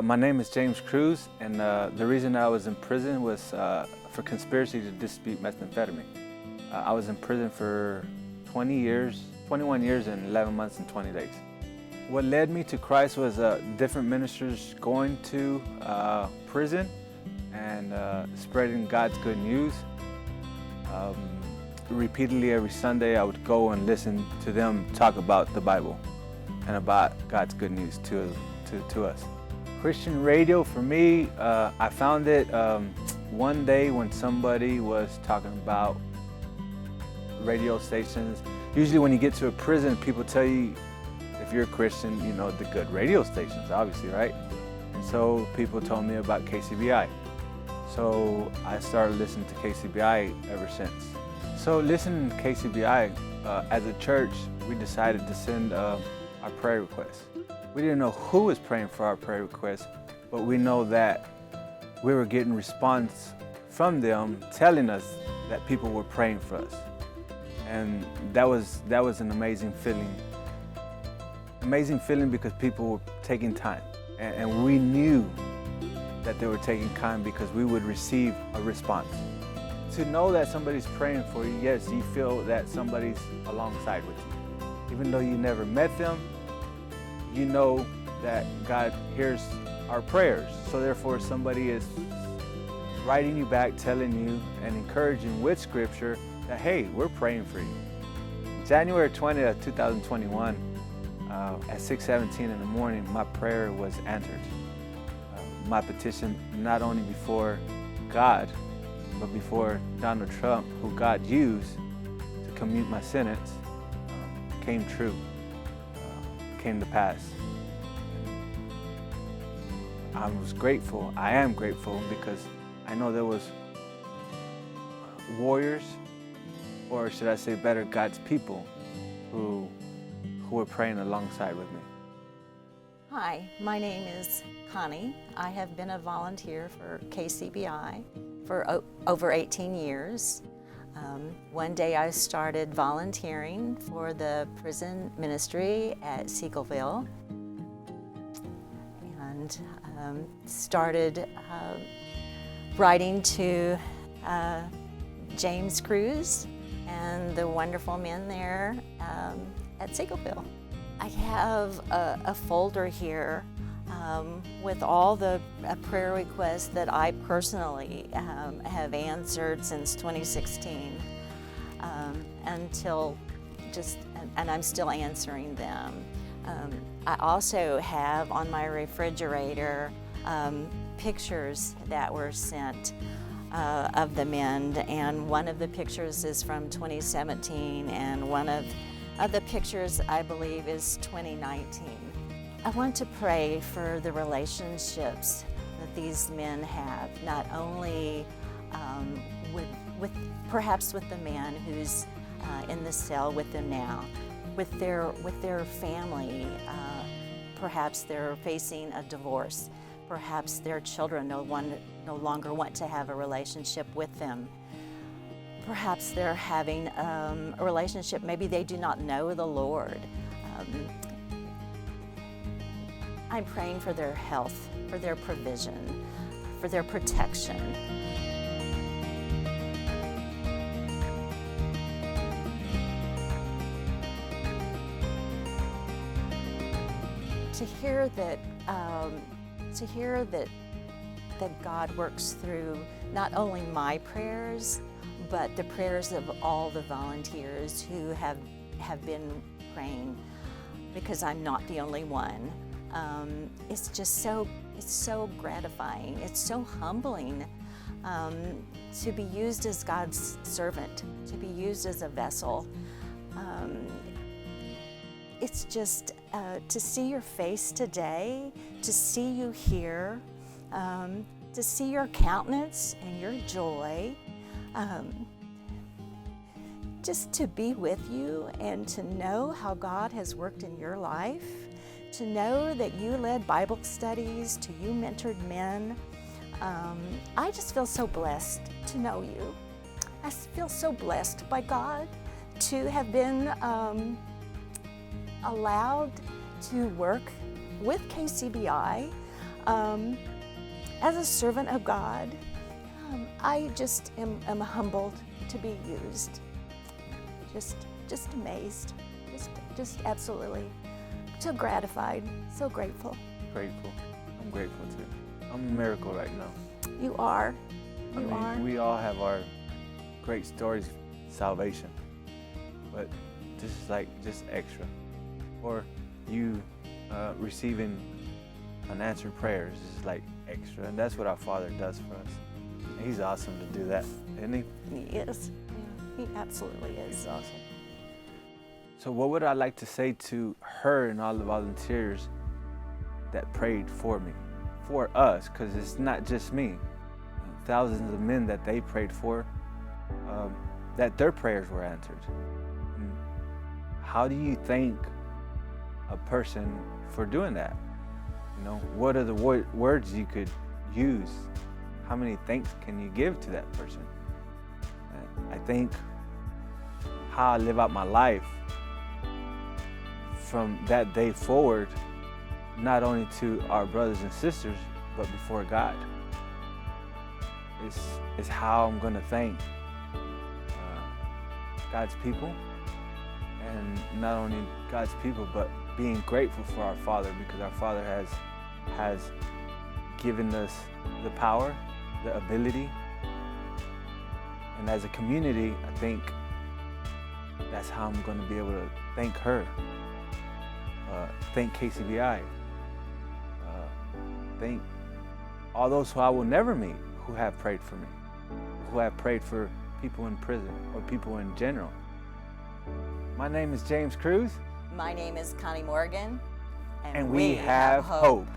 My name is James Cruz, and the reason I was in prison was for conspiracy to distribute methamphetamine. I was in prison for 21 years and 11 months and 20 days. What led me to Christ was different ministers going to prison and spreading God's good news. Repeatedly every Sunday I would go and listen to them talk about the Bible and about God's good news to us. Christian radio for me, I found it one day when somebody was talking about radio stations. Usually when you get to a prison, people tell you, if you're a Christian, you know the good radio stations, obviously, right? And so people told me about KCBI. So I started listening to KCBI ever since. So listening to KCBI, as a church, we decided to send our prayer requests. We didn't know who was praying for our prayer requests, but we know that we were getting response from them telling us that people were praying for us. And that was an amazing feeling. Amazing feeling because people were taking time. And we knew that they were taking time because we would receive a response. To know that somebody's praying for you, yes, you feel that somebody's alongside with you. Even though you never met them, you know that God hears our prayers. So therefore somebody is writing you back, telling you and encouraging with scripture that, hey, we're praying for you. January 20th, 2021, at 6:17 in the morning, my prayer was answered. My petition, not only before God, but before Donald Trump, who God used to commute my sentence, came true, came to pass. I was grateful, I am grateful, because I know there was warriors, or should I say better, God's people, who were praying alongside with me. Hi, my name is Connie. I have been a volunteer for KCBI for over 18 years. One day I started volunteering for the prison ministry at Seagoville and started writing to James Cruz and the wonderful men there at Seagoville. I have a folder here with all the prayer requests that I personally have answered since 2016 and I'm still answering them. I also have on my refrigerator pictures that were sent of the men, and one of the pictures is from 2017 and one of the pictures I believe is 2019. I want to pray for the relationships that these men have, not only perhaps with the man who's in the cell with them now, with their family. Perhaps they're facing a divorce. Perhaps their children no longer want to have a relationship with them. Perhaps they're having a relationship, maybe they do not know the Lord. I'm praying for their health, for their provision, for their protection. To hear that God works through not only my prayers, but the prayers of all the volunteers who have been praying, because I'm not the only one. It's just so gratifying. It's so humbling to be used as God's servant, to be used as a vessel. It's just to see your face today, to see you here, to see your countenance and your joy, just to be with you and to know how God has worked in your life, to know that you led Bible studies, to you mentored men. I just feel so blessed to know you. I feel so blessed by God to have been allowed to work with KCBI As a servant of God, I just am humbled to be used. Just amazed, just absolutely so gratified, so grateful. Grateful. I'm grateful too. I'm a miracle right now. You are. I mean, we all have our great stories, salvation, but this is like just extra. Or you receiving unanswered prayers is like extra, and that's what our Father does for us. And He's awesome to do that, isn't He? He is. Yeah, He absolutely is. He's awesome. So what would I like to say to her and all the volunteers that prayed for me, for us, because it's not just me. Thousands of men that they prayed for, that their prayers were answered. And how do you thank a person for doing that? You know, what are the words you could use? How many thanks can you give to that person? And I think how I live out my life from that day forward, not only to our brothers and sisters, but before God, is how I'm going to thank God's people, and not only God's people, but being grateful for our Father, because our Father has given us the power, the ability, and as a community, I think that's how I'm going to be able to thank her, thank KCBI, thank all those who I will never meet who have prayed for me, who have prayed for people in prison or people in general. My name is James Cruz. My name is Connie Morgan. And we have hope.